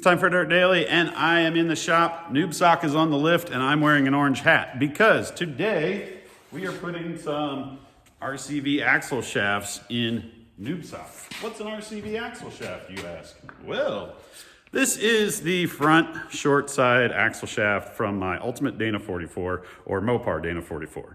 It's time for Dirt Daily, and I am in the shop. NewbSock is on the lift, and I'm wearing an orange hat because today we are putting some RCV axle shafts in NewbSock. What's an RCV axle shaft, you ask? Well, this is the front short side axle shaft from my Ultimate Dana 44 or Mopar Dana 44.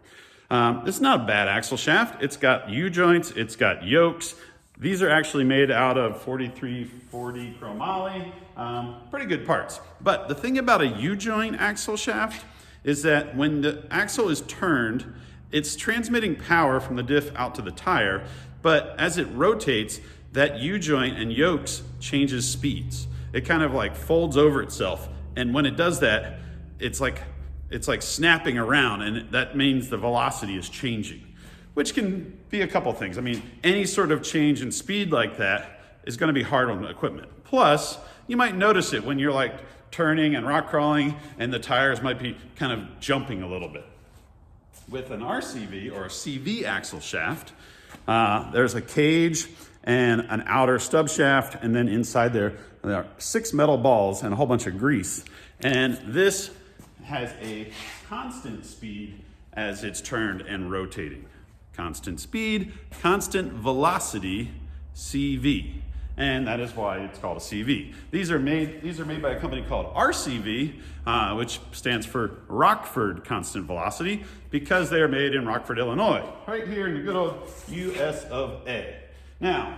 It's not a bad axle shaft. It's got U-joints, it's got yokes. These are actually made out of 4340 chromoly, pretty good parts. But the thing about a U-joint axle shaft is that when the axle is turned, it's transmitting power from the diff out to the tire, but as it rotates, that U-joint and yokes changes speeds. It kind of like folds over itself, and when it does that, it's like snapping around, and that means the velocity is changing, which can be a couple things. I mean, any sort of change in speed like that is gonna be hard on the equipment. Plus, you might notice it when you're like turning and rock crawling and the tires might be kind of jumping a little bit. With an RCV or a CV axle shaft, there's a cage and an outer stub shaft, and then inside there are 6 metal balls and a whole bunch of grease. And this has a constant speed as it's turned and rotating. Constant speed, constant velocity, CV. And that is why it's called a CV. These are made by a company called RCV, which stands for Rockford Constant Velocity, because they are made in Rockford, Illinois, right here in the good old US of A. Now,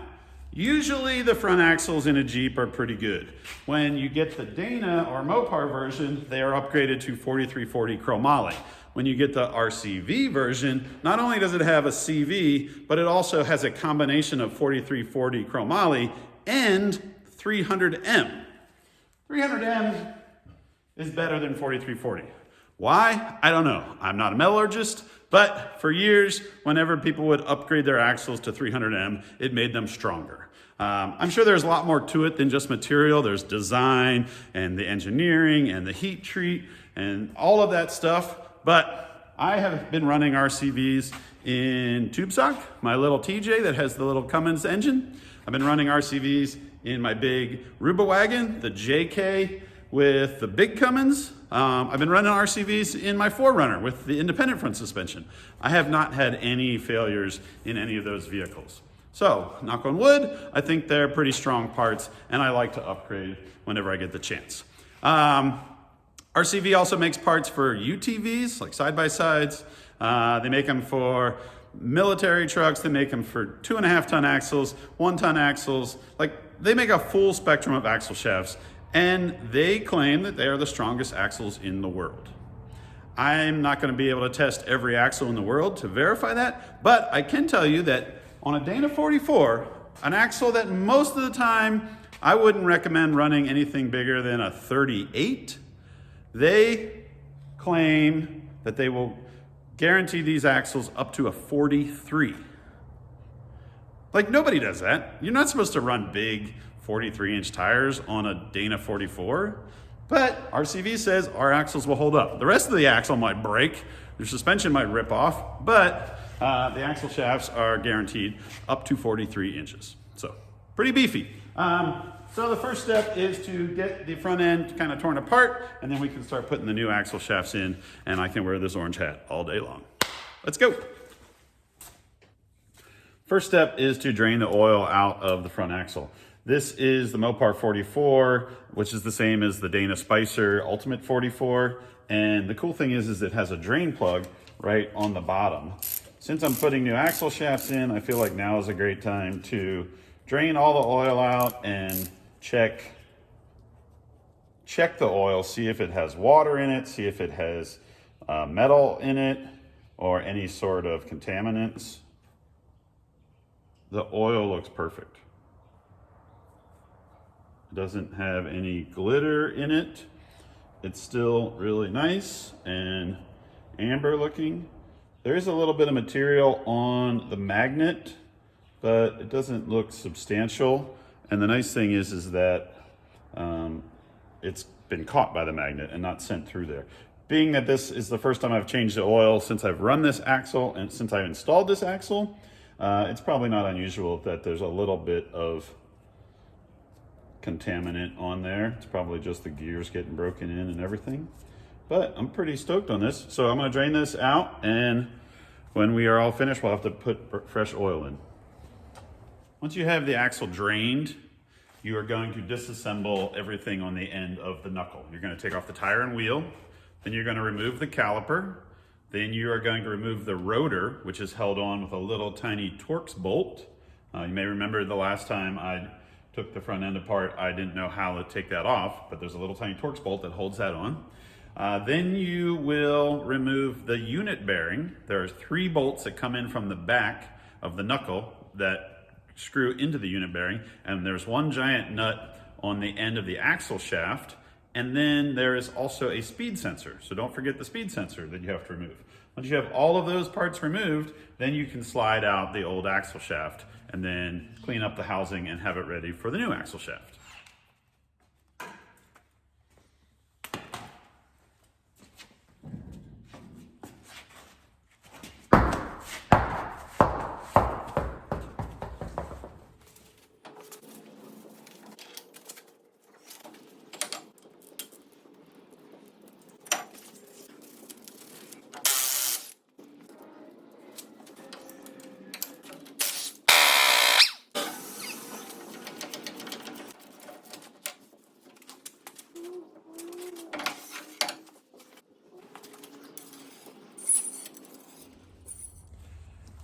usually the front axles in a Jeep are pretty good. When you get the Dana or Mopar version, they are upgraded to 4340 chromoly. When you get the RCV version, not only does it have a CV, but it also has a combination of 4340 chromoly and 300M. 300M is better than 4340. Why? I don't know. I'm not a metallurgist, but for years, whenever people would upgrade their axles to 300M, it made them stronger. I'm sure there's a lot more to it than just material. There's design and the engineering and the heat treat and all of that stuff. But I have been running RCVs in NewbSock, my little TJ that has the little Cummins engine. I've been running RCVs in my big Ruba wagon, the JK with the big Cummins. I've been running RCVs in my 4Runner with the independent front suspension. I have not had any failures in any of those vehicles. So, knock on wood, I think they're pretty strong parts, and I like to upgrade whenever I get the chance. RCV also makes parts for UTVs, like side-by-sides. They make them for military trucks. They make them for 2.5-ton axles, 1-ton axles. Like, they make a full spectrum of axle shafts, and they claim that they are the strongest axles in the world. I'm not gonna be able to test every axle in the world to verify that, but I can tell you that on a Dana 44, an axle that most of the time I wouldn't recommend running anything bigger than a 38, they claim that they will guarantee these axles up to a 43. Like, nobody does that. You're not supposed to run big 43-inch tires on a Dana 44, but RCV says our axles will hold up. The rest of the axle might break, your suspension might rip off, but the axle shafts are guaranteed up to 43 inches. So, pretty beefy. So the first step is to get the front end kind of torn apart, and then we can start putting the new axle shafts in, and I can wear this orange hat all day long. Let's go. First step is to drain the oil out of the front axle. This is the Mopar 44, which is the same as the Dana Spicer Ultimate 44, and the cool thing is it has a drain plug right on the bottom. Since I'm putting new axle shafts in, I feel like now is a great time to drain all the oil out and check the oil, see if it has water in it, see if it has metal in it or any sort of contaminants. The oil looks perfect. It doesn't have any glitter in it. It's still really nice and amber looking. There is a little bit of material on the magnet, but it doesn't look substantial. And the nice thing is that it's been caught by the magnet and not sent through there. Being that this is the first time I've changed the oil since I've run this axle and since I've installed this axle, it's probably not unusual that there's a little bit of contaminant on there. It's probably just the gears getting broken in and everything. But I'm pretty stoked on this. So I'm gonna drain this out, and when we are all finished, we'll have to put fresh oil in. Once you have the axle drained, you are going to disassemble everything on the end of the knuckle. You're gonna take off the tire and wheel, then you're gonna remove the caliper, then you are going to remove the rotor, which is held on with a little tiny Torx bolt. You may remember the last time I took the front end apart, I didn't know how to take that off, but there's a little tiny Torx bolt that holds that on. Then you will remove the unit bearing. There are 3 bolts that come in from the back of the knuckle that screw into the unit bearing, and there's 1 giant nut on the end of the axle shaft, and then there is also a speed sensor. So don't forget the speed sensor that you have to remove. Once you have all of those parts removed, then you can slide out the old axle shaft and then clean up the housing and have it ready for the new axle shaft.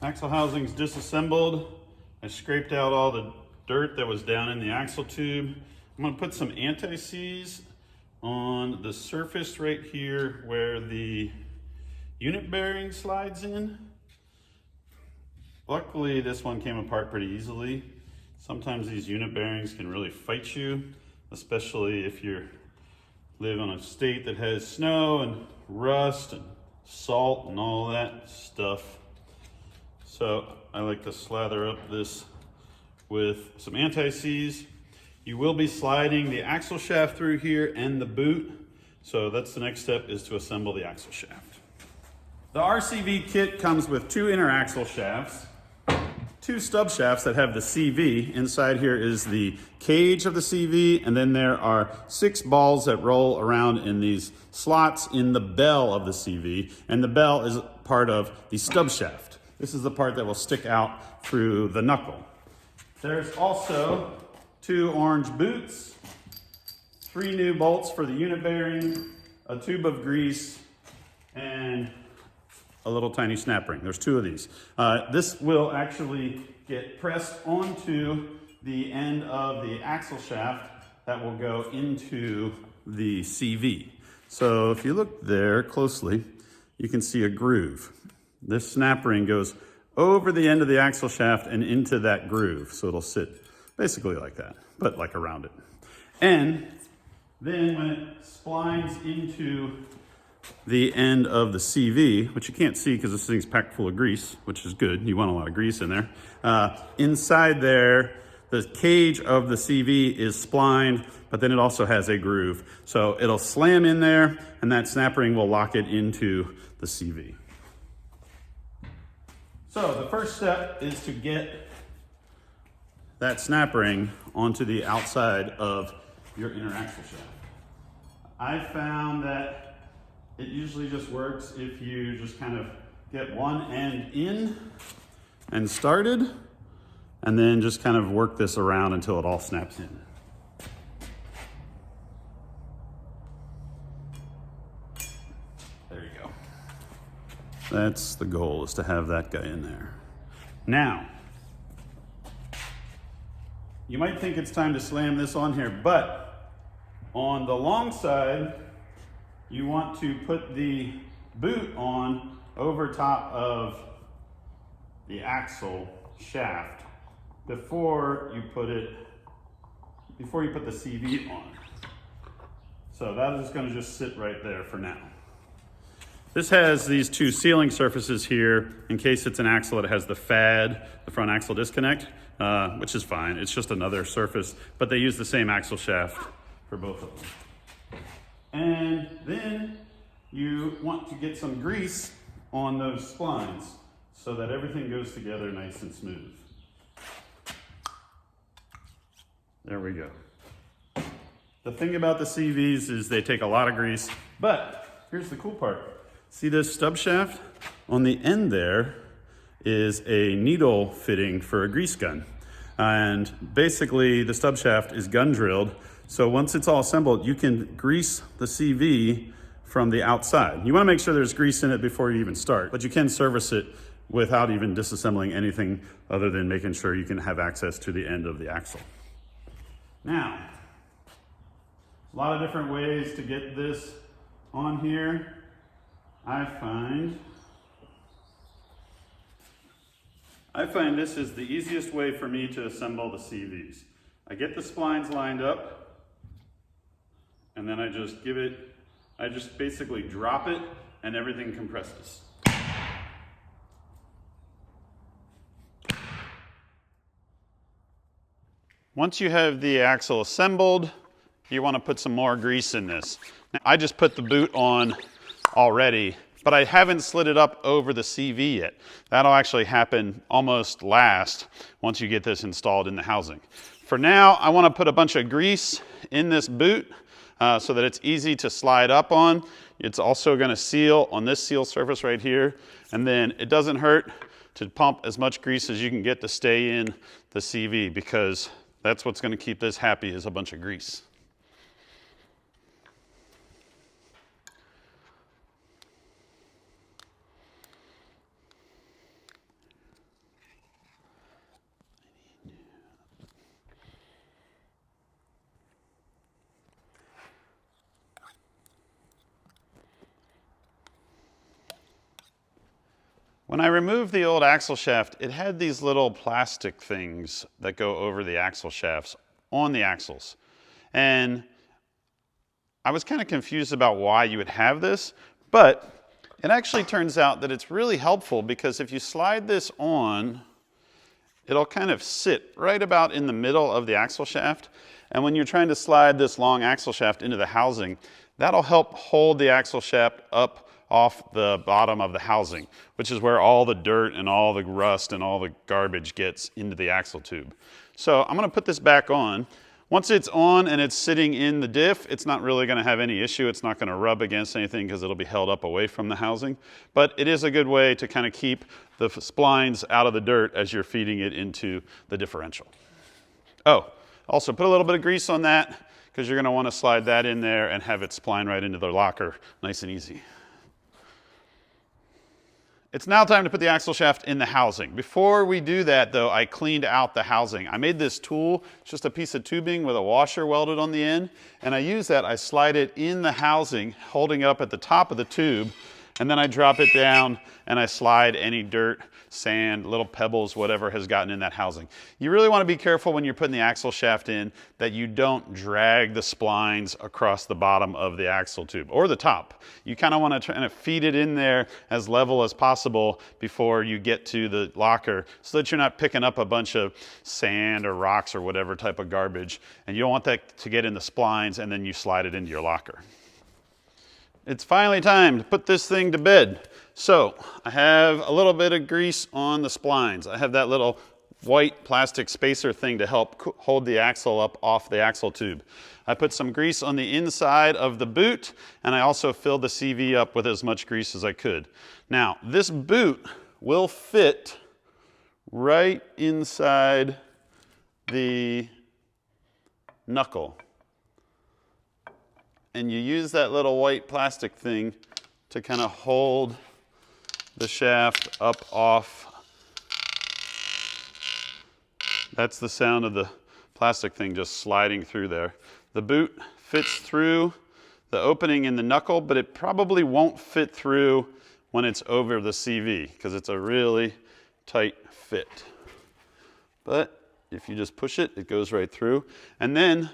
Axle housing's disassembled. I scraped out all the dirt that was down in the axle tube. I'm gonna put some anti-seize on the surface right here where the unit bearing slides in. Luckily, this one came apart pretty easily. Sometimes these unit bearings can really fight you, especially if you live in a state that has snow and rust and salt and all that stuff. So I like to slather up this with some anti-seize. You will be sliding the axle shaft through here and the boot. So that's the next step, is to assemble the axle shaft. The RCV kit comes with 2 inner axle shafts, 2 stub shafts that have the CV. Inside here is the cage of the CV, and then there are 6 balls that roll around in these slots in the bell of the CV, and the bell is part of the stub shaft. This is the part that will stick out through the knuckle. There's also 2 orange boots, 3 new bolts for the unit bearing, a tube of grease, and a little tiny snap ring. There's 2 of these. This will actually get pressed onto the end of the axle shaft that will go into the CV. So if you look there closely, you can see a groove. This snap ring goes over the end of the axle shaft and into that groove. So it'll sit basically like that, but like around it. And then when it splines into the end of the CV, which you can't see because this thing's packed full of grease, which is good. You want a lot of grease in there. Inside there, the cage of the CV is splined, but then it also has a groove. So it'll slam in there, and that snap ring will lock it into the CV. So the first step is to get that snap ring onto the outside of your inner axle shaft. I found that it usually just works if you just kind of get one end in and started, and then just kind of work this around until it all snaps in. There you go. That's the goal, is to have that guy in there. Now, you might think it's time to slam this on here, but on the long side, you want to put the boot on over top of the axle shaft before you put the CV on. So that is going to just sit right there for now. This has these 2 sealing surfaces here in case it's an axle that has the FAD, the front axle disconnect, which is fine. It's just another surface, but they use the same axle shaft for both of them. And then you want to get some grease on those splines so that everything goes together nice and smooth. There we go. The thing about the CVs is they take a lot of grease, but here's the cool part. See this stub shaft? On the end there is a needle fitting for a grease gun. And basically the stub shaft is gun drilled. So once it's all assembled, you can grease the CV from the outside. You wanna make sure there's grease in it before you even start, but you can service it without even disassembling anything other than making sure you can have access to the end of the axle. Now, a lot of different ways to get this on here. I find this is the easiest way for me to assemble the CVs. I get the splines lined up, and then I just basically drop it, and everything compresses. Once you have the axle assembled, you want to put some more grease in this. Now, I just put the boot on already, but I haven't slid it up over the CV yet. That'll actually happen almost last once you get this installed in the housing. For now, I want to put a bunch of grease in this boot so that it's easy to slide up on. It's also going to seal on this seal surface right here, and then it doesn't hurt to pump as much grease as you can get to stay in the CV, because that's what's going to keep this happy, is a bunch of grease. When I removed the old axle shaft, it had these little plastic things that go over the axle shafts on the axles. And I was kind of confused about why you would have this, but it actually turns out that it's really helpful, because if you slide this on, it'll kind of sit right about in the middle of the axle shaft. And when you're trying to slide this long axle shaft into the housing, that'll help hold the axle shaft up off the bottom of the housing, which is where all the dirt and all the rust and all the garbage gets into the axle tube. So I'm going to put this back on. Once it's on and it's sitting in the diff, it's not really going to have any issue. It's not going to rub against anything because it'll be held up away from the housing. But it is a good way to kind of keep the splines out of the dirt as you're feeding it into the differential. Oh, also put a little bit of grease on that, because you're going to want to slide that in there and have it spline right into the locker, nice and easy. It's now time to put the axle shaft in the housing. Before we do that though, I cleaned out the housing. I made this tool, it's just a piece of tubing with a washer welded on the end, and I use that, I slide it in the housing, holding it up at the top of the tube, and then I drop it down and I slide any dirt, sand, little pebbles, whatever has gotten in that housing. You really want to be careful when you're putting the axle shaft in that you don't drag the splines across the bottom of the axle tube or the top. You kind of want to try to feed it in there as level as possible before you get to the locker, so that you're not picking up a bunch of sand or rocks or whatever type of garbage, and you don't want that to get in the splines and then you slide it into your locker. It's finally time to put this thing to bed. So I have a little bit of grease on the splines. I have that little white plastic spacer thing to help hold the axle up off the axle tube. I put some grease on the inside of the boot, and I also filled the CV up with as much grease as I could. Now, this boot will fit right inside the knuckle. And you use that little white plastic thing to kind of hold the shaft up off. That's the sound of the plastic thing just sliding through there. The boot fits through the opening in the knuckle, but it probably won't fit through when it's over the CV, because it's a really tight fit. But if you just push it, it goes right through. And then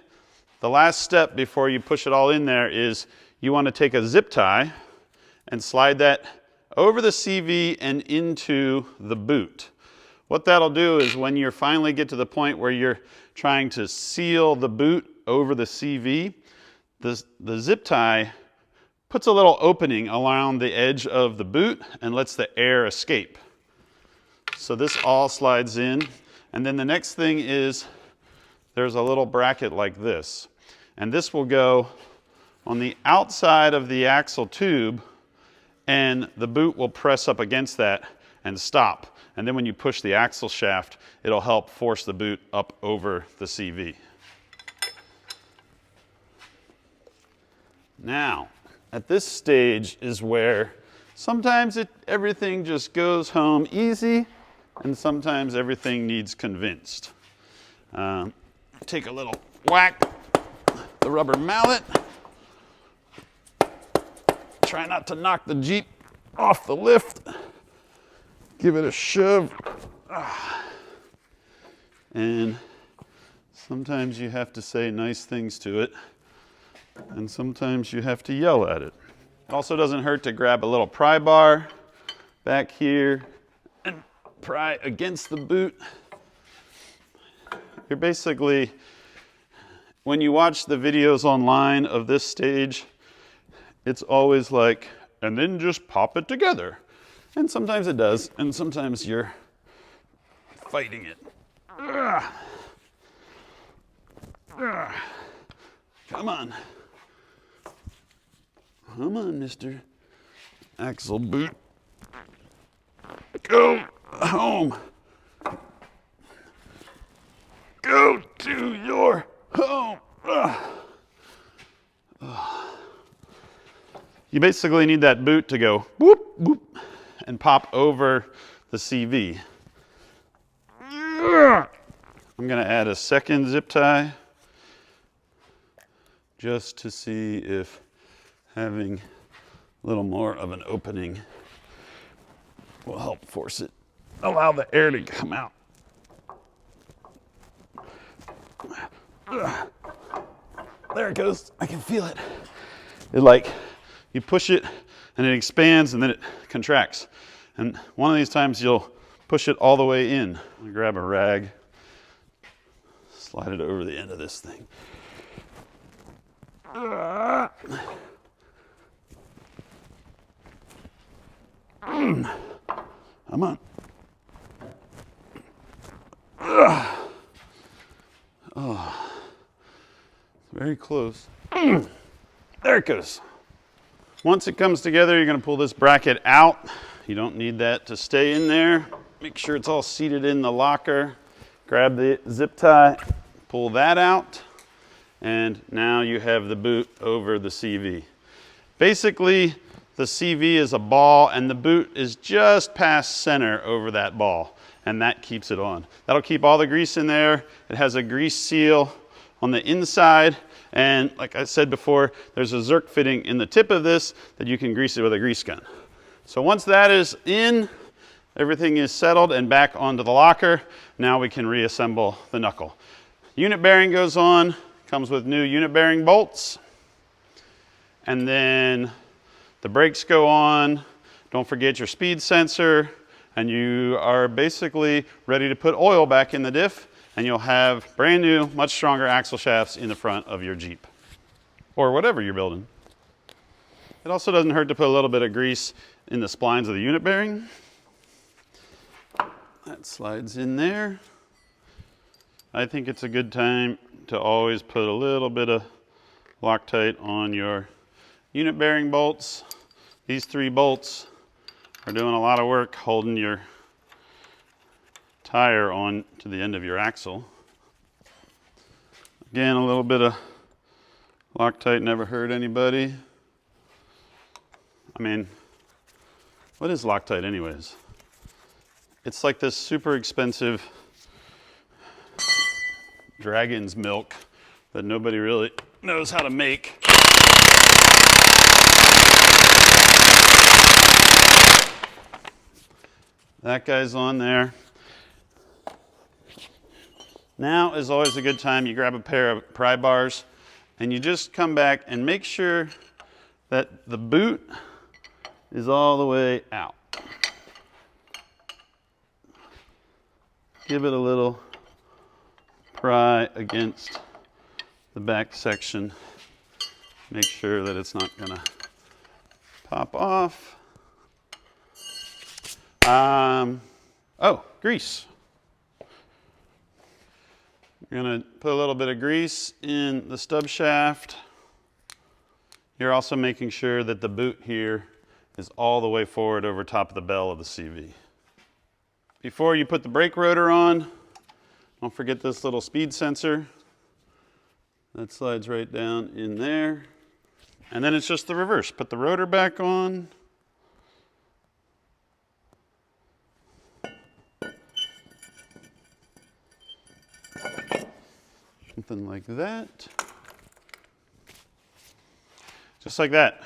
the last step before you push it all in there is you want to take a zip tie and slide that over the CV and into the boot. What that'll do is when you finally get to the point where you're trying to seal the boot over the CV, the zip tie puts a little opening around the edge of the boot and lets the air escape. So this all slides in. And then the next thing is there's a little bracket like this. And this will go on the outside of the axle tube, and the boot will press up against that and stop. And then when you push the axle shaft, it'll help force the boot up over the CV. Now, at this stage is where sometimes everything just goes home easy, and sometimes everything needs convinced. Take a little whack, the rubber mallet. Try not to knock the Jeep off the lift. Give it a shove. And sometimes you have to say nice things to it, and sometimes you have to yell at it. It also doesn't hurt to grab a little pry bar back here and pry against the boot. You're basically, when you watch the videos online of this stage, it's always like, and then just pop it together. And sometimes it does, and sometimes you're fighting it. Come on. Come on, Mr. Axle Boot. Go home. Go to your home. You basically need that boot to go whoop, whoop, and pop over the CV. I'm going to add a second zip tie just to see if having a little more of an opening will help force it, allow the air to come out. There it goes. I can feel it. It like, you push it and it expands and then it contracts. And one of these times you'll push it all the way in. I'm gonna grab a rag, slide it over the end of this thing. Come on. Oh, very close. There it goes. Once it comes together, you're going to pull this bracket out. You don't need that to stay in there. Make sure it's all seated in the locker. Grab the zip tie, pull that out, and now you have the boot over the CV. Basically, the CV is a ball and the boot is just past center over that ball, and that keeps it on. That'll keep all the grease in there. It has a grease seal on the inside, and like I said before, there's a Zerk fitting in the tip of this that you can grease it with a grease gun. So once that is in, everything is settled and back onto the locker. Now we can reassemble the knuckle. Unit bearing goes on, comes with new unit bearing bolts, and then the brakes go on. Don't forget your speed sensor, and you are basically ready to put oil back in the diff, and you'll have brand new, much stronger axle shafts in the front of your Jeep or whatever you're building. It also doesn't hurt to put a little bit of grease in the splines of the unit bearing. That slides in there. I think it's a good time to always put a little bit of Loctite on your unit bearing bolts. These 3 bolts are doing a lot of work holding your tire on to the end of your axle. Again, a little bit of Loctite never hurt anybody. I mean, what is Loctite anyways? It's like this super expensive dragon's milk that nobody really knows how to make. That guy's on there. Now is always a good time. You grab a pair of pry bars and you just come back and make sure that the boot is all the way out. Give it a little pry against the back section. Make sure that it's not gonna pop off. Oh, grease. We're gonna put a little bit of grease in the stub shaft. You're also making sure that the boot here is all the way forward over top of the bell of the CV. Before you put the brake rotor on, don't forget this little speed sensor. That slides right down in there. And then it's just the reverse. Put the rotor back on. Something like that. Just like that.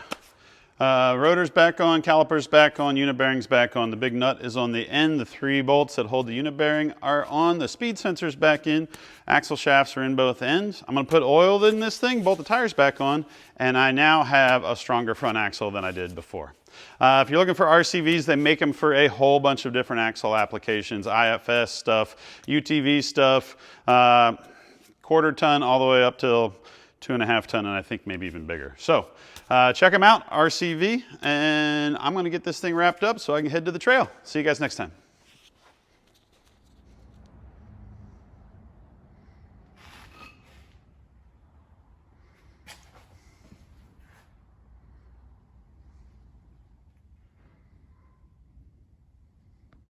Rotor's back on, calipers back on, unit bearings back on. The big nut is on the end. The 3 bolts that hold the unit bearing are on. The speed sensor's back in. Axle shafts are in both ends. I'm going to put oil in this thing, bolt the tires back on, and I now have a stronger front axle than I did before. If you're looking for RCVs, they make them for a whole bunch of different axle applications, IFS stuff, UTV stuff, 1/4 ton all the way up till 2.5 ton, and I think maybe even bigger. So check them out, RCV, and I'm going to get this thing wrapped up so I can head to the trail. See you guys next time.